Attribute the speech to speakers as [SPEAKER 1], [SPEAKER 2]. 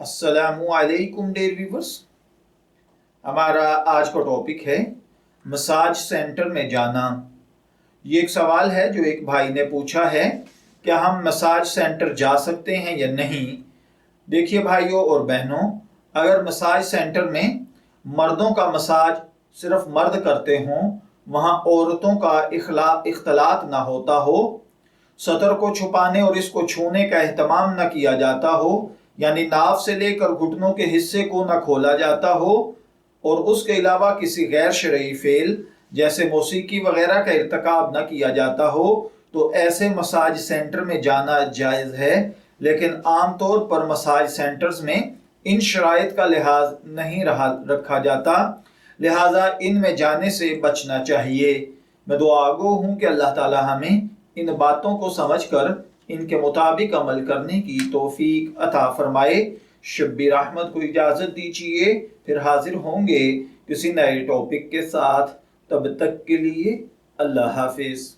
[SPEAKER 1] अस्सलामुअलैकुम dear viewers. हमारा आज का टॉपिक है मसाज सेंटर में जाना। ये एक सवाल है जो एक भाई ने पूछा है, क्या हम मसाज सेंटर जा सकते हैं या नहीं। देखिए भाइयों और बहनों, अगर मसाज सेंटर में मर्दों का मसाज सिर्फ मर्द करते हों, वहाँ औरतों का इख्तलात ना होता हो, सतर को छुपाने और इसको छूने का एहतमाम न किया जाता हो, यानी नाव से लेकर घुटनों के हिस्से को न खोला जाता हो, और उसके अलावा किसी गैर शरई फेल जैसे मौसीकी वगैरह का इर्तकाब न किया जाता हो, तो ऐसे मसाज सेंटर में जाना जायज़ है। लेकिन आम तौर पर मसाज सेंटर्स में इन शराइत का लिहाज नहीं रखा जाता, लिहाजा इनमें जाने से बचना चाहिए। मैं दुआगो हूँ कि अल्लाह ताला हमें इन बातों को समझकर इनके मुताबिक अमल करने की तौफीक अता फरमाए। शब्बीर अहमद को इजाज़त दीजिए, फिर हाजिर होंगे किसी नए टॉपिक के साथ। तब तक के लिए अल्लाह हाफिज़।